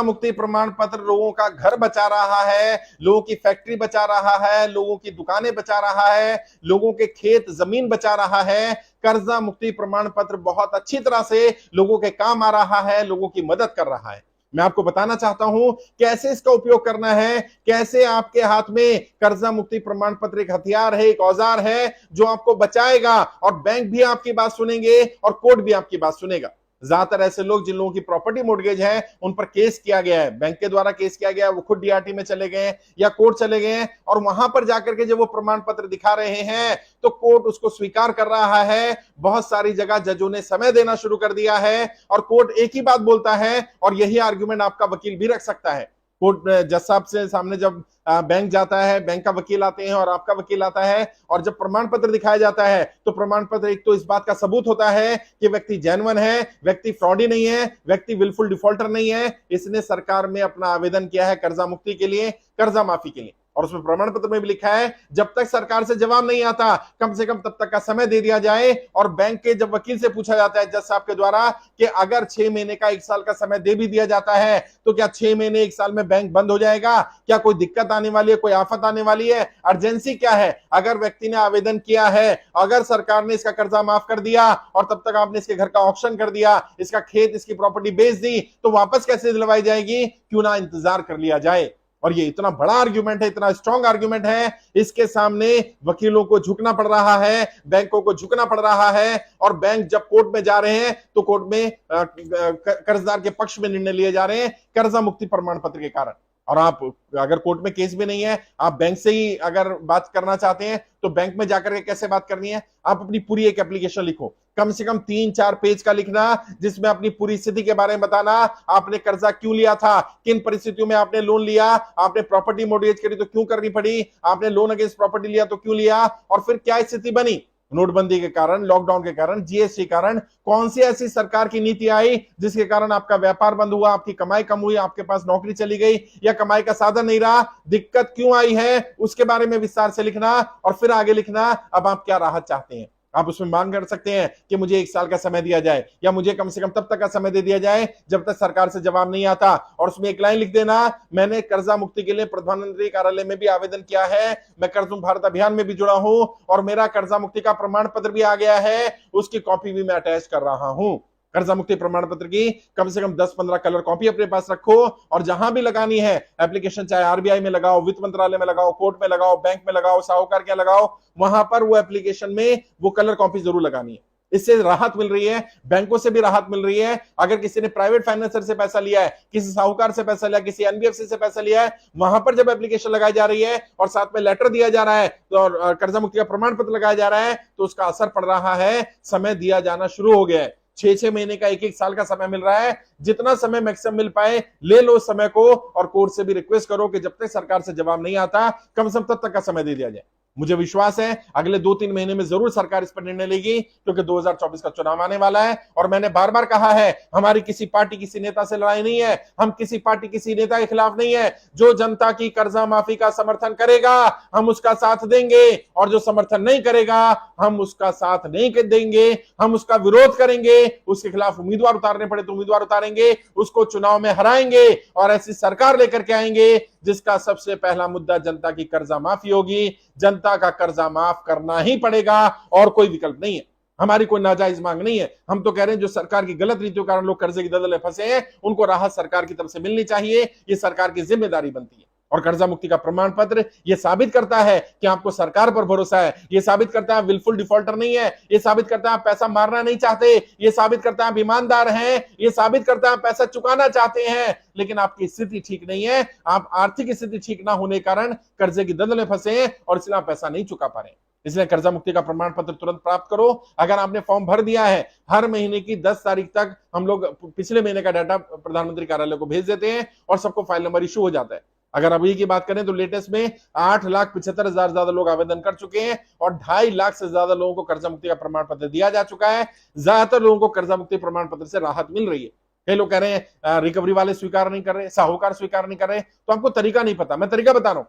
मुक्ति प्रमाण पत्र लोगों का घर बचा रहा है, लोगों की फैक्ट्री बचा रहा है, लोगों की दुकानें बचा रहा है, लोगों के खेत जमीन बचा रहा है। कर्जा मुक्ति प्रमाण पत्र बहुत अच्छी तरह से लोगों के काम आ रहा है, लोगों की मदद कर रहा है। मैं आपको बताना चाहता हूं कैसे इसका उपयोग करना है, कैसे आपके हाथ में कर्जा मुक्ति प्रमाण पत्र एक हथियार है, एक औजार है जो आपको बचाएगा, और बैंक भी आपकी बात सुनेंगे और कोर्ट भी आपकी बात सुनेगा। ज्यादातर ऐसे लोग जिन लोगों की प्रॉपर्टी मोर्टगेज है, उन पर केस किया गया है, बैंक के द्वारा केस किया गया है, वो खुद डीआरटी में चले गए या कोर्ट चले गए, और वहां पर जाकर के जब वो प्रमाण पत्र दिखा रहे हैं तो कोर्ट उसको स्वीकार कर रहा है। बहुत सारी जगह जजों ने समय देना शुरू कर दिया है और कोर्ट एक ही बात बोलता है, और यही आर्गुमेंट आपका वकील भी रख सकता है। कोर्ट जज साहब से सामने जब बैंक जाता है, बैंक का वकील आते हैं और आपका वकील आता है, और जब प्रमाण पत्र दिखाया जाता है तो प्रमाण पत्र एक तो इस बात का सबूत होता है कि व्यक्ति जेन्युइन है, व्यक्ति फ्रॉडी नहीं है, व्यक्ति विलफुल डिफॉल्टर नहीं है, इसने सरकार में अपना आवेदन किया है कर्जा मुक्ति के लिए, कर्जा माफी के लिए। और उसमें प्रमाण पत्र में भी लिखा है जब तक सरकार से जवाब नहीं आता कम से कम तब तक का समय दे दिया जाए। और बैंक के जब वकील से पूछा जाता है जज साहब के द्वारा कि अगर 6 महीने का 1 साल का समय दे भी दिया जाता है तो क्या 6 महीने 1 साल में बैंक बंद हो जाएगा, क्या कोई दिक्कत आने वाली है, कोई आफत आने वाली है, अर्जेंसी क्या है? अगर व्यक्ति ने आवेदन किया है, अगर सरकार ने इसका कर्जा माफ कर दिया और तब तक आपने इसके घर का ऑक्शन कर दिया, इसका खेत, इसकी प्रॉपर्टी बेच दी, तो वापस कैसे दिलवाई जाएगी? क्यों ना इंतजार कर लिया जाए। और ये इतना बड़ा आर्ग्यूमेंट है, इतना स्ट्रॉन्ग आर्ग्यूमेंट है, इसके सामने वकीलों को झुकना पड़ रहा है, बैंकों को झुकना पड़ रहा है, और बैंक जब कोर्ट में जा रहे हैं तो कोर्ट में कर्जदार के पक्ष में निर्णय लिए जा रहे हैं कर्जा मुक्ति प्रमाण पत्र के कारण। और आप अगर कोर्ट में केस भी नहीं है, आप बैंक से ही अगर बात करना चाहते हैं तो बैंक में जाकर के कैसे बात करनी है? आप अपनी पूरी एक एप्लीकेशन लिखो, कम से कम 3-4 पेज का लिखना, जिसमें अपनी पूरी स्थिति के बारे में बताना, आपने कर्जा क्यों लिया था, किन परिस्थितियों में आपने लोन लिया, आपने प्रॉपर्टी मोर्टगेज करी तो क्यों करनी पड़ी, आपने लोन अगेंस्ट प्रॉपर्टी लिया तो क्यों लिया, और फिर क्या स्थिति बनी, नोटबंदी के कारण, लॉकडाउन के कारण, जीएसटी के कारण, कौन सी ऐसी सरकार की नीति आई जिसके कारण आपका व्यापार बंद हुआ, आपकी कमाई कम हुई, आपके पास नौकरी चली गई या कमाई का साधन नहीं रहा, दिक्कत क्यों आई है, उसके बारे में विस्तार से लिखना, और फिर आगे लिखना अब आप क्या राहत चाहते हैं। आप उसमें मांग कर सकते हैं कि मुझे 1 साल का समय दिया जाए, या मुझे कम से कम तब तक का समय दे दिया जाए जब तक सरकार से जवाब नहीं आता, और उसमें एक लाइन लिख देना, मैंने कर्जा मुक्ति के लिए प्रधानमंत्री कार्यालय में भी आवेदन किया है, मैं कर्ज भारत अभियान में भी जुड़ा हूं, और मेरा कर्जा मुक्ति का प्रमाण पत्र भी आ गया है, उसकी कॉपी भी मैं अटैच कर रहा हूं। कर्जा मुक्ति प्रमाण पत्र की कम से कम 10-15 कलर कॉपी अपने पास रखो, और जहां भी लगानी है एप्लीकेशन, चाहे आरबीआई में लगाओ, वित्त मंत्रालय में लगाओ, कोर्ट में लगाओ, बैंक में लगाओ, साहूकार के लगाओ, वहां पर वो एप्लीकेशन में वो कलर कॉपी जरूर लगानी है। इससे राहत मिल रही है, बैंकों से भी राहत मिल रही है। अगर किसी ने प्राइवेट फाइनेंसर से पैसा लिया है, किसी साहूकार से पैसा लिया, किसी एनबीएफसी से पैसा लिया है, वहां पर जब एप्लीकेशन लगाई जा रही है और साथ में लेटर दिया जा रहा है तो कर्जा मुक्ति का प्रमाण पत्र लगाया जा रहा है, तो उसका असर पड़ रहा है, समय दिया जाना शुरू हो गया है। 6-6 महीने का 1-1 साल का समय मिल रहा है, जितना समय मैक्सिमम मिल पाए ले लो उस समय को, और कोर्ट से भी रिक्वेस्ट करो कि जब तक सरकार से जवाब नहीं आता कम से कम तब तक का समय दे दिया जाए। मुझे विश्वास है अगले 2-3 महीने में जरूर सरकार इस पर निर्णय लेगी, क्योंकि 2024 का चुनाव आने वाला है। और मैंने बार बार कहा है, हमारी किसी पार्टी किसी नेता से लड़ाई नहीं है, हम किसी पार्टी किसी नेता के खिलाफ नहीं है। जो जनता की कर्जा माफी का समर्थन करेगा हम उसका साथ देंगे, और जो समर्थन नहीं करेगा हम उसका साथ नहीं देंगे, हम उसका विरोध करेंगे, उसके खिलाफ उम्मीदवार उतारने पड़े तो उम्मीदवार उतारेंगे, उसको चुनाव में हराएंगे, और ऐसी सरकार लेकर के आएंगे जिसका सबसे पहला मुद्दा जनता की कर्जा माफी होगी। जनता का कर्जा माफ करना ही पड़ेगा, और कोई विकल्प नहीं है। हमारी कोई नाजायज मांग नहीं है, हम तो कह रहे हैं जो सरकार की गलत नीतियों के कारण लोग कर्जे की दलदल में फंसे हैं, उनको राहत सरकार की तरफ से मिलनी चाहिए, ये सरकार की जिम्मेदारी बनती है। और कर्जा मुक्ति का प्रमाण पत्र यह साबित करता है कि आपको सरकार पर भरोसा है, यह साबित करता है आप विलफुल डिफॉल्टर नहीं है, यह साबित करता है आप पैसा मारना नहीं चाहते, यह साबित करता है आप ईमानदार हैं, यह साबित करता है आप पैसा चुकाना चाहते हैं, लेकिन आपकी स्थिति ठीक नहीं है, आप आर्थिक स्थिति ठीक ना होने के कारण कर्जे की दलदल में फंसे हैं और इसलिए आप पैसा नहीं चुका पा रहे। इसलिए कर्जा मुक्ति का प्रमाण पत्र तुरंत प्राप्त करो। अगर आपने फॉर्म भर दिया है, हर महीने की 10 तारीख तक हम लोग पिछले महीने का डाटा प्रधानमंत्री कार्यालय को भेज देते हैं और सबको फाइल नंबर इशू हो जाता है। अगर अभी की बात करें तो लेटेस्ट में 8,75,000 ज्यादा लोग आवेदन कर चुके हैं और 2.5 लाख से ज्यादा लोगों को कर्जा मुक्ति का प्रमाण पत्र दिया जा चुका है। ज्यादातर लोगों को कर्जा मुक्ति प्रमाण पत्र से राहत मिल रही है। कई लोग कह रहे हैं रिकवरी वाले स्वीकार नहीं कर रहे, साहूकार स्वीकार नहीं कर रहे, तो आपको तरीका नहीं पता। मैं तरीका बता रहा हूं।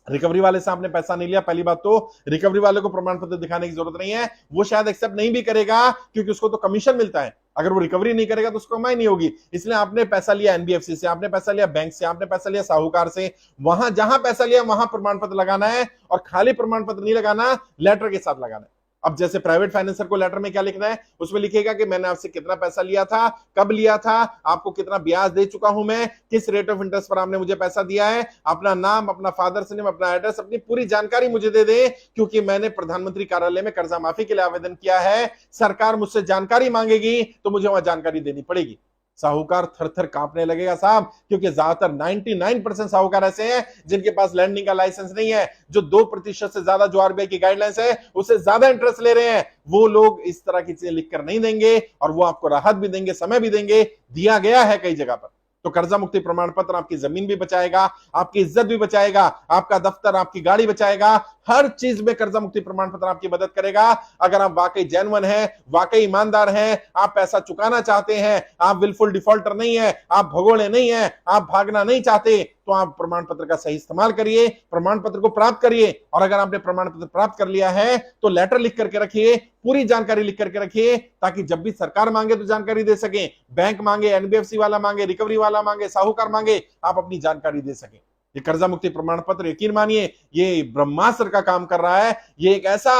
रिकवरी वाले से आपने पैसा नहीं लिया, पहली बात तो रिकवरी वाले को प्रमाण पत्र दिखाने की जरूरत नहीं है, वो शायद एक्सेप्ट नहीं भी करेगा क्योंकि उसको तो कमीशन मिलता है। अगर वो रिकवरी नहीं करेगा तो उसको कमाई नहीं होगी। इसलिए आपने पैसा लिया एनबीएफसी से, आपने पैसा लिया बैंक से, आपने पैसा लिया साहूकार से, वहां जहां पैसा लिया वहां प्रमाण पत्र लगाना है, और खाली प्रमाण पत्र नहीं लगाना, लेटर के साथ लगाना है। अब जैसे प्राइवेट फाइनेंसर को लेटर में क्या लिखना है, उसमें लिखेगा कि मैंने आपसे कितना पैसा लिया था, कब लिया था, आपको कितना ब्याज दे चुका हूं मैं, किस रेट ऑफ इंटरेस्ट पर आपने मुझे पैसा दिया है, अपना नाम, अपना फादर्स नेम, अपना एड्रेस, अपनी पूरी जानकारी मुझे दे दे, क्योंकि मैंने प्रधानमंत्री कार्यालय में कर्जा माफी के लिए आवेदन किया है। सरकार मुझसे जानकारी मांगेगी तो मुझे वहां जानकारी देनी पड़ेगी। साहूकार थर थर कांपने लगेगा साहब, क्योंकि ज्यादातर 99% साहूकार ऐसे हैं जिनके पास लैंडिंग का लाइसेंस नहीं है, जो 2% से ज्यादा जो आरबीआई की गाइडलाइंस है उससे ज्यादा इंटरेस्ट ले रहे हैं। वो लोग इस तरह की चीजें लिखकर नहीं देंगे, और वो आपको राहत भी देंगे, समय भी देंगे, दिया गया है कई जगह पर। तो कर्जा मुक्ति प्रमाण पत्र आपकी जमीन भी बचाएगा, आपकी इज्जत भी बचाएगा, आपका दफ्तर, आपकी गाड़ी बचाएगा, हर चीज में कर्जा मुक्ति प्रमाण पत्र आपकी मदद करेगा। अगर आप वाकई जेन्युइन हैं, वाकई ईमानदार हैं, आप पैसा चुकाना चाहते हैं, आप विलफुल डिफॉल्टर नहीं है, आप भगोड़े नहीं है, आप भागना नहीं चाहते, तो आप प्रमाण पत्र का सही इस्तेमाल करिए, प्रमाण पत्र को प्राप्त करिए। और अगर आपने प्रमाण पत्र प्राप्त कर लिया है तो लेटर लिख करके रखिए, पूरी जानकारी लिख करके रखिए, ताकि जब भी सरकार मांगे तो जानकारी दे सके, बैंक मांगे, एनबीएफसी वाला मांगे, रिकवरी वाला मांगे, साहूकार मांगे, आप अपनी जानकारी दे सके। ये कर्जा मुक्ति प्रमाण पत्र, यकीन मानिए, ये ब्रह्मास्त्र का काम कर रहा है। ये एक ऐसा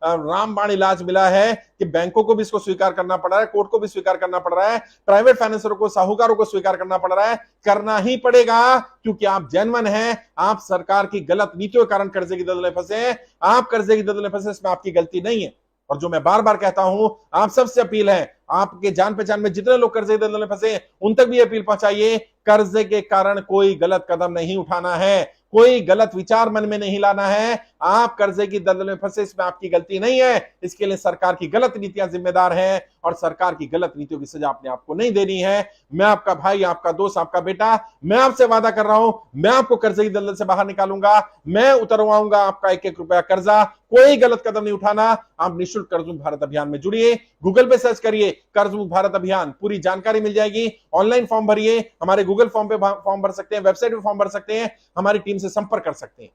रामबाण इलाज मिला है कि बैंकों को भी इसको स्वीकार करना पड़ रहा है, कोर्ट को भी स्वीकार करना पड़ रहा है, प्राइवेट फाइनेंसरों को, साहूकारों को स्वीकार करना पड़ रहा है। करना ही पड़ेगा, क्योंकि आप जेन्युइन हैं, आप सरकार की गलत नीतियों के कारण कर्जे की दलदल में फंसे हैं, आप कर्जे की दलदल में फंसे, इसमें आपकी गलती नहीं है। और जो मैं बार बार कहता हूं, आप सबसे अपील है, आपके जान पहचान में जितने लोग कर्जे की दलदल में फंसे उन तक भी अपील पहुंचाइए, कर्जे के कारण कोई गलत कदम नहीं उठाना है, कोई गलत विचार मन में नहीं लाना है। आप कर्जे की दलदल में फंसे, इसमें आपकी गलती नहीं है, इसके लिए सरकार की गलत नीतियां जिम्मेदार हैं, और सरकार की गलत नीतियों की सजा अपने आपको नहीं देनी है। मैं आपका भाई, आपका दोस्त, आपका बेटा, मैं आपसे वादा कर रहा हूं, मैं आपको कर्जे की दलदल से बाहर निकालूंगा, मैं उतरवाऊंगा आपका 1-1 रुपया कर्जा। कोई गलत कदम नहीं उठाना। आप निःशुल्क कर्ज मुक्त भारत अभियान में जुड़िए, गूगल पे सर्च करिए कर्ज मुक्त भारत अभियान, पूरी जानकारी मिल जाएगी। ऑनलाइन फॉर्म भरिए, हमारे गूगल फॉर्म पे फॉर्म भर सकते हैं, वेबसाइट पे फॉर्म भर सकते हैं, हमारी टीम से संपर्क कर सकते हैं।